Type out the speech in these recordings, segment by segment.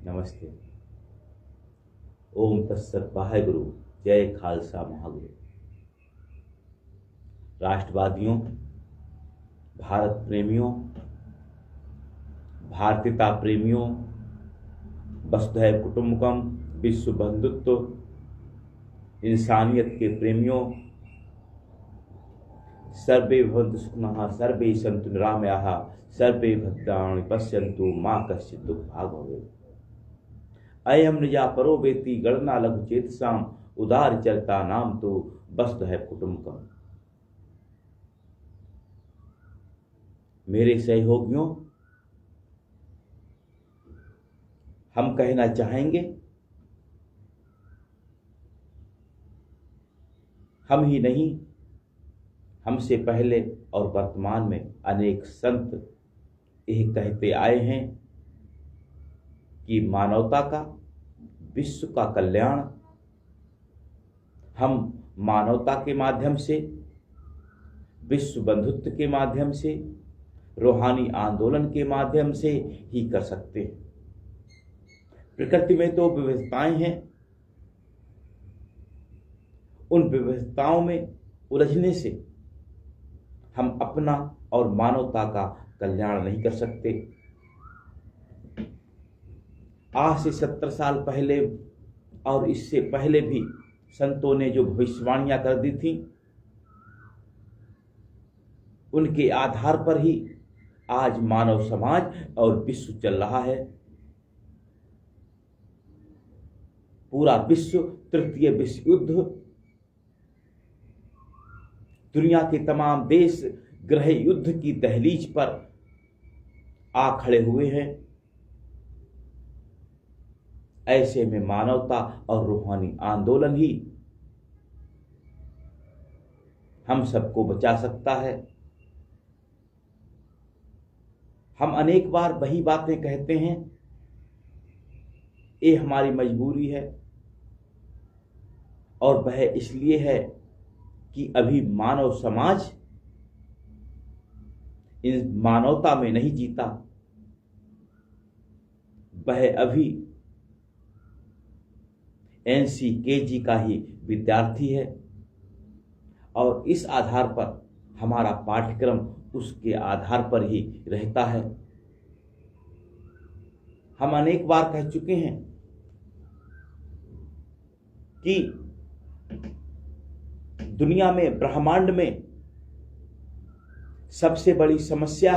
नमस्ते। ओम तत्सत वाहेगुरु। जय खालसा महागुरु। राष्ट्रवादियों, भारत प्रेमियों, भारतीयता प्रेमियों, वसुधैव कुटुंबकम, विश्व बंधुत्व, इंसानियत के प्रेमियों, सर्वे भवन्तु सुखिनः, सर्वे सन्तु निरामयाः, सर्वे भद्राणि पश्यन्तु मा कश्चित् दुःखभाग् भवेत्। अयम निजा परो वेति गणना लघु चेतसाम, उदार चरिता नाम तो वसुधैव कुटुंबकम। मेरे सहयोगियों, हम कहना चाहेंगे, हम ही नहीं, हमसे पहले और वर्तमान में अनेक संत यह कहते आए हैं कि मानवता का, विश्व का कल्याण हम मानवता के माध्यम से, विश्व बंधुत्व के माध्यम से, रूहानी आंदोलन के माध्यम से ही कर सकते हैं। प्रकृति में तो विविधताएं हैं, उन विविधताओं में उलझने से हम अपना और मानवता का कल्याण नहीं कर सकते। आज से 70 साल पहले और इससे पहले भी संतों ने जो भविष्यवाणियां कर दी थी, उनके आधार पर ही आज मानव समाज और विश्व चल रहा है। पूरा विश्व तृतीय विश्व युद्ध, दुनिया के तमाम देश गृह युद्ध की दहलीज पर आ खड़े हुए हैं। ऐसे में मानवता और रूहानी आंदोलन ही हम सबको बचा सकता है। हम अनेक बार वही बातें कहते हैं, ये हमारी मजबूरी है, और वह इसलिए है कि अभी मानव समाज इन मानवता में नहीं जीता। वह अभी NCKG का ही विद्यार्थी है, और इस आधार पर हमारा पाठ्यक्रम उसके आधार पर ही रहता है। हम अनेक बार कह चुके हैं कि दुनिया में, ब्रह्मांड में सबसे बड़ी समस्या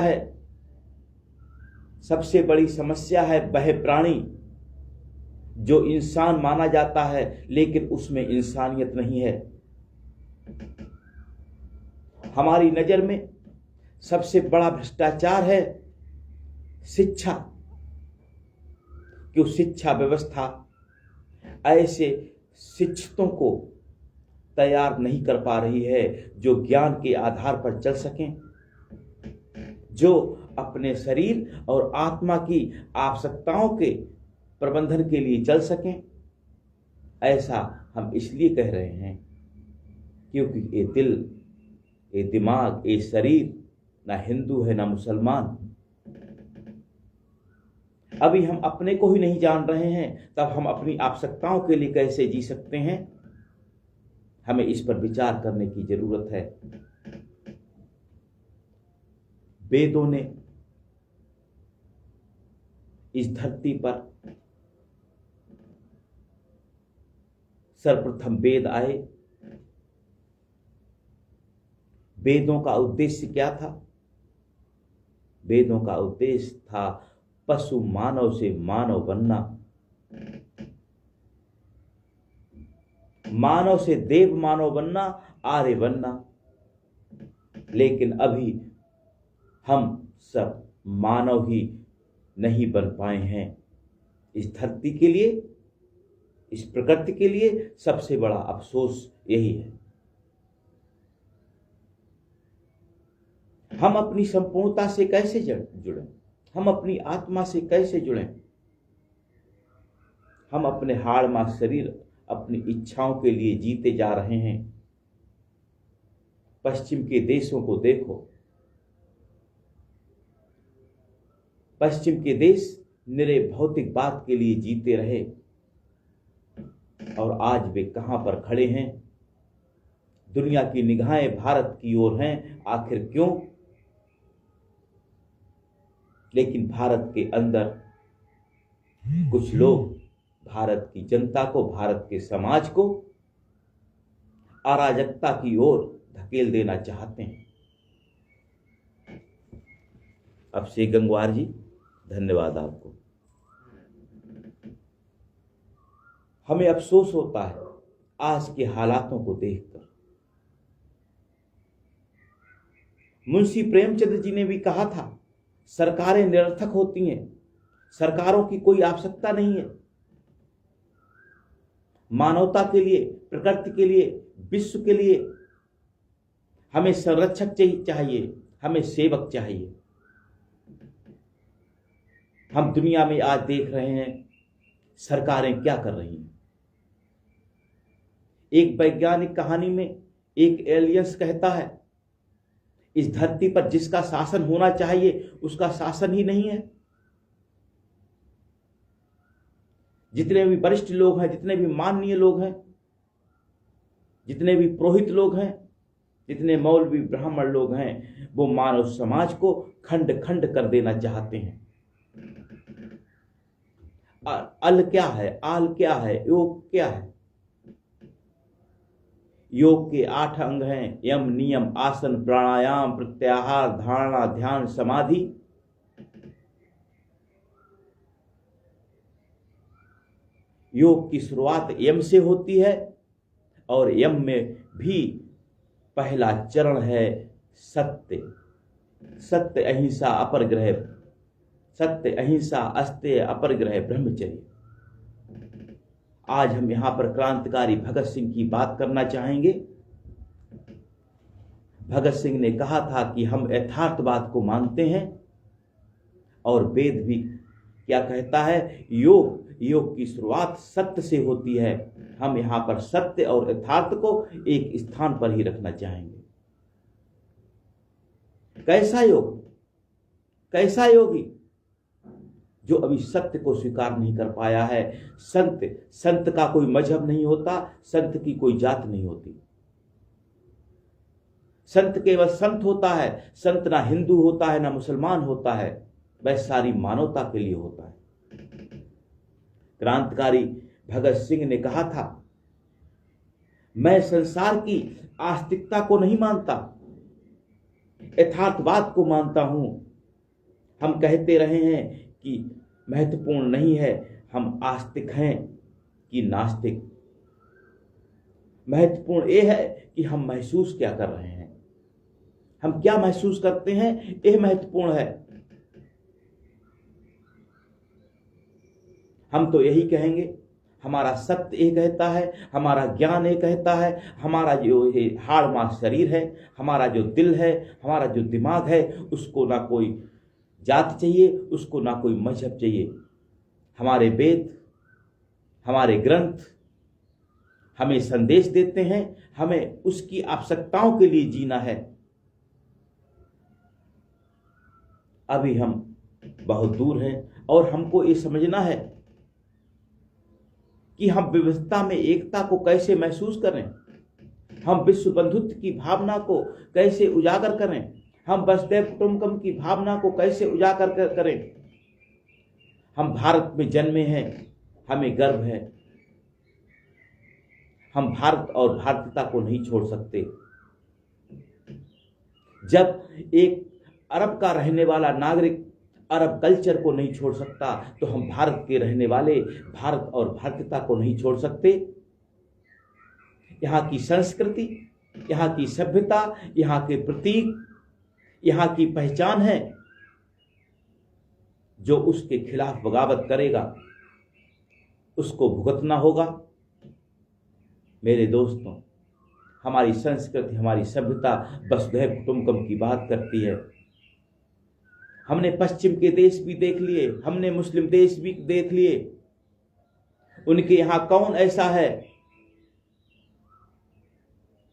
है वह प्राणी जो इंसान माना जाता है, लेकिन उसमें इंसानियत नहीं है। हमारी नजर में सबसे बड़ा भ्रष्टाचार है शिक्षा। क्यों? शिक्षा व्यवस्था ऐसे शिक्षितों को तैयार नहीं कर पा रही है जो ज्ञान के आधार पर चल सकें, जो अपने शरीर और आत्मा की आवश्यकताओं के प्रबंधन के लिए चल सकें। ऐसा हम इसलिए कह रहे हैं क्योंकि ये दिल, ये दिमाग, ये शरीर ना हिंदू है ना मुसलमान। अभी हम अपने को ही नहीं जान रहे हैं, तब हम अपनी आवश्यकताओं के लिए कैसे जी सकते हैं? हमें इस पर विचार करने की जरूरत है। वेदों ने इस धरती पर सर्वप्रथम वेद आए। वेदों का उद्देश्य क्या था? वेदों का उद्देश्य था पशु मानव से मानव बनना, मानव से देव मानव बनना, आर्य बनना। लेकिन अभी हम सब मानव ही नहीं बन पाए हैं। इस धरती के लिए, इस प्रकृति के लिए सबसे बड़ा अफसोस यही है। हम अपनी संपूर्णता से कैसे जुड़ें? हम अपनी आत्मा से कैसे जुड़ें? हम अपने हाड़ मांस शरीर, अपनी इच्छाओं के लिए जीते जा रहे हैं। पश्चिम के देशों को देखो, पश्चिम के देश निरे भौतिकवाद के लिए जीते रहे और आज वे कहां पर खड़े हैं। दुनिया की निगाहें भारत की ओर हैं, आखिर क्यों? लेकिन भारत के अंदर कुछ लोग भारत की जनता को, भारत के समाज को अराजकता की ओर धकेल देना चाहते हैं। अभिषेक गंगवार जी, धन्यवाद आपको। हमें अफसोस होता है आज के हालातों को देखकर। मुंशी प्रेमचंद जी ने भी कहा था, सरकारें निरर्थक होती हैं, सरकारों की कोई आवश्यकता नहीं है। मानवता के लिए, प्रकृति के लिए, विश्व के लिए हमें संरक्षक चाहिए, हमें सेवक चाहिए। हम दुनिया में आज देख रहे हैं सरकारें क्या कर रही हैं। एक वैज्ञानिक कहानी में एक एलियंस कहता है, इस धरती पर जिसका शासन होना चाहिए उसका शासन ही नहीं है। जितने भी वरिष्ठ लोग हैं, जितने भी माननीय लोग हैं, जितने भी पुरोहित लोग हैं, जितने मौलवी ब्राह्मण लोग हैं, वो मानव समाज को खंड खंड कर देना चाहते हैं। अल क्या है, आल क्या है, योग क्या है? योग के 8 अंग हैं, यम, नियम, आसन, प्राणायाम, प्रत्याहार, धारणा, ध्यान, समाधि। योग की शुरुआत यम से होती है और यम में भी पहला चरण है सत्य। सत्य, अहिंसा, अपरग्रह, सत्य, अहिंसा, अस्तेय, अपरग्रह, ब्रह्मचर्य। आज हम यहां पर क्रांतिकारी भगत सिंह की बात करना चाहेंगे। भगत सिंह ने कहा था कि हम यथार्थवाद को मानते हैं और वेद भी क्या कहता है, योग की शुरुआत सत्य से होती है। हम यहां पर सत्य और यथार्थ को एक स्थान पर ही रखना चाहेंगे। कैसा योग, कैसा योगी जो अभी सत्य को स्वीकार नहीं कर पाया है। संत का कोई मजहब नहीं होता, संत की कोई जात नहीं होती। संत केवल संत होता है। संत ना हिंदू होता है ना मुसलमान होता है, वह सारी मानवता के लिए होता है। क्रांतिकारी भगत सिंह ने कहा था, मैं संसार की आस्तिकता को नहीं मानता, यथार्थवाद को मानता हूं। हम कहते रहे हैं कि महत्वपूर्ण नहीं है हम आस्तिक हैं कि नास्तिक, महत्वपूर्ण यह है कि हम महसूस क्या कर रहे हैं, हम क्या महसूस करते हैं, यह महत्वपूर्ण है। हम तो यही कहेंगे, हमारा सत्य ये कहता है, हमारा ज्ञान ये कहता है, हमारा जो ये हाड़ मांस शरीर है, हमारा जो दिल है, हमारा जो दिमाग है, उसको ना कोई जात चाहिए, उसको ना कोई मजहब चाहिए। हमारे वेद, हमारे ग्रंथ हमें संदेश देते हैं, हमें उसकी आवश्यकताओं के लिए जीना है। अभी हम बहुत दूर हैं और हमको ये समझना है कि हम विविधता में एकता को कैसे महसूस करें, हम विश्व बंधुत्व की भावना को कैसे उजागर करें, हम वसुधैव कुटुंबकम की भावना को कैसे उजागर करें। हम भारत में जन्मे हैं, हमें गर्व है, हम भारत और भारतीयता को नहीं छोड़ सकते। जब एक अरब का रहने वाला नागरिक अरब कल्चर को नहीं छोड़ सकता, तो हम भारत के रहने वाले भारत और भारतीयता को नहीं छोड़ सकते। यहाँ की संस्कृति, यहाँ की सभ्यता, यहाँ के प्रतीक, यहाँ की पहचान है। जो उसके खिलाफ बगावत करेगा उसको भुगतना होगा। मेरे दोस्तों, हमारी संस्कृति, हमारी सभ्यता वसुधैव कुटुंबकम की बात करती है। हमने पश्चिम के देश भी देख लिए, हमने मुस्लिम देश भी देख लिए। उनके यहां कौन ऐसा है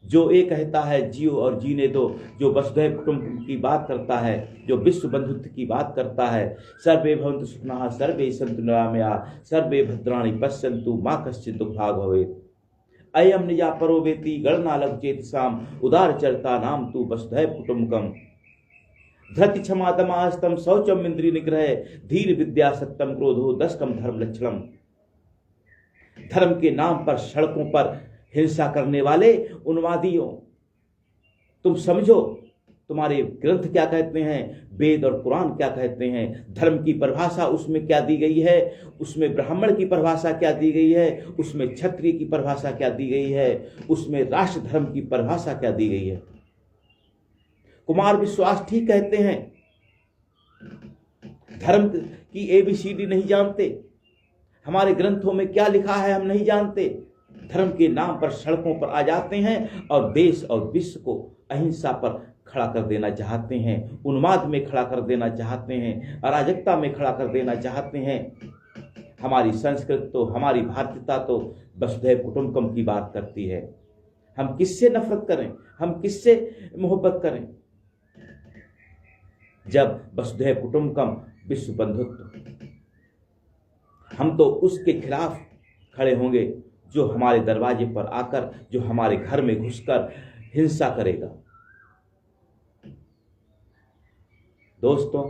जो ये कहता है जियो और जीने दो, जो वसुधैव कुटुंबकम की बात करता है, जो विश्व बंधुत्व की बात करता है, सर्वे भवन्तु सुखिनः सर्वे सन्तु निरामयाः सर्वे भद्राणि पश्यन्तु मा कश्चित् दुःखभाग् भवेत्। अयम निजा परो वेति गणना लघु चेतसाम उदार चरिता नाम तु वसुधैव कुटुंबकम। धृति क्षमा दमास्तम शौचम इंद्रिय निग्रह धीर विद्या सत्यम क्रोधो दशकम धर्म लक्षणम। धर्म के नाम पर सड़कों पर हिंसा करने वाले उन्मादियों, तुम समझो तुम्हारे ग्रंथ क्या कहते हैं, वेद और कुरान क्या कहते हैं, धर्म की परिभाषा उसमें क्या दी गई है, उसमें ब्राह्मण की परिभाषा क्या दी गई है, उसमें क्षत्रिय की परिभाषा क्या दी गई है, उसमें राष्ट्र धर्म की परिभाषा क्या दी गई है। कुमार विश्वास ठीक कहते हैं, धर्म की ABCD नहीं जानते, हमारे ग्रंथों में क्या लिखा है हम नहीं जानते। धर्म के नाम पर सड़कों पर आ जाते हैं और देश और विश्व को अहिंसा पर खड़ा कर देना चाहते हैं, उन्माद में खड़ा कर देना चाहते हैं, अराजकता में खड़ा कर देना चाहते हैं। हमारी संस्कृति तो, हमारी भारतीयता तो वसुधैव कुटुंबकम की बात करती है। हम किससे नफरत करें, हम किससे मोहब्बत करें, जब वसुधैव कुटुंबकम विश्व बंधुत्व, हम तो उसके खिलाफ खड़े होंगे जो हमारे दरवाजे पर आकर, जो हमारे घर में घुसकर हिंसा करेगा। दोस्तों,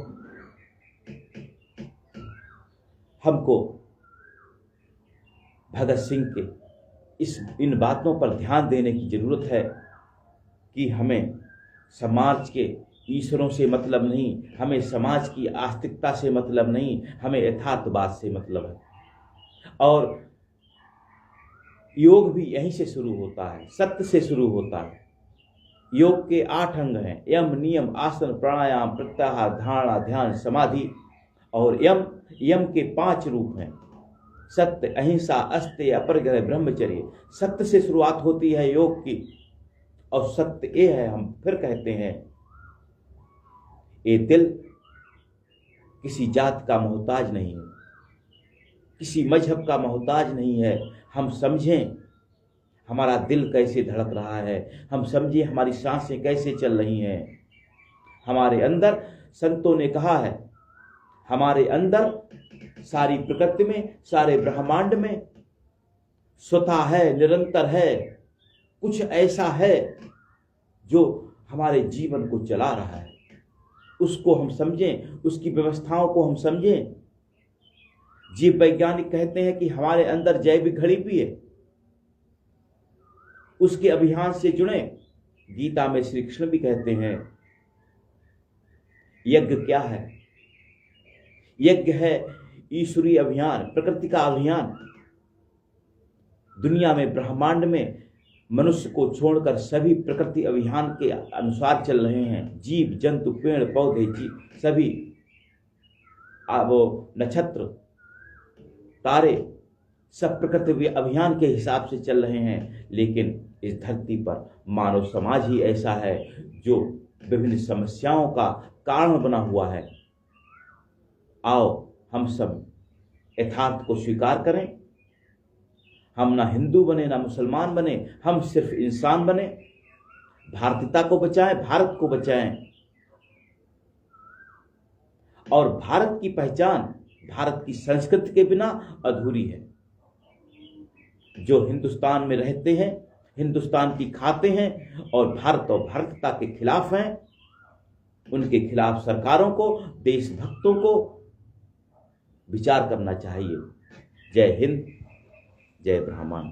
हमको भगत सिंह के इन बातों पर ध्यान देने की जरूरत है कि हमें समाज के ईश्वरों से मतलब नहीं, हमें समाज की आस्तिकता से मतलब नहीं, हमें यथार्थवाद से मतलब है। और योग भी यहीं से शुरू होता है, सत्य से शुरू होता है। योग के 8 अंग हैं, यम, नियम, आसन, प्राणायाम, प्रत्याहार, धारणा, ध्यान, समाधि। और यम के 5 रूप हैं, सत्य, अहिंसा, अस्तेय, अपरिग्रह, ब्रह्मचर्य। सत्य से शुरुआत होती है योग की, और सत्य ये है, हम फिर कहते हैं, ये दिल किसी जात का मोहताज नहीं है, किसी मजहब का मोहताज नहीं है। हम समझें हमारा दिल कैसे धड़क रहा है, हम समझें हमारी सांसें कैसे चल रही हैं। हमारे अंदर, संतों ने कहा है, हमारे अंदर सारी प्रकृति में, सारे ब्रह्मांड में स्वतः है, निरंतर है, कुछ ऐसा है जो हमारे जीवन को चला रहा है। उसको हम समझें, उसकी व्यवस्थाओं को हम समझें। जीव वैज्ञानिक कहते हैं कि हमारे अंदर जैविक घड़ी भी है, उसके अभियान से जुड़े। गीता में श्री कृष्ण भी कहते हैं, यज्ञ क्या है? यज्ञ है ईश्वरीय अभियान, प्रकृति का अभियान। दुनिया में, ब्रह्मांड में मनुष्य को छोड़कर सभी प्रकृति अभियान के अनुसार चल रहे हैं। जीव जंतु, पेड़ पौधे, सभी वो नक्षत्र, तारे, सब प्रकृति अभियान के हिसाब से चल रहे हैं। लेकिन इस धरती पर मानव समाज ही ऐसा है जो विभिन्न समस्याओं का कारण बना हुआ है। आओ हम सब यथार्थ को स्वीकार करें। हम ना हिंदू बने, ना मुसलमान बने, हम सिर्फ इंसान बने। भारतीयता को बचाएं, भारत को बचाएं। और भारत की पहचान भारत की संस्कृति के बिना अधूरी है। जो हिंदुस्तान में रहते हैं, हिंदुस्तान की खाते हैं और भारत और भारतीयता के खिलाफ हैं, उनके खिलाफ सरकारों को, देशभक्तों को विचार करना चाहिए। जय हिंद, जय ब्राह्मण।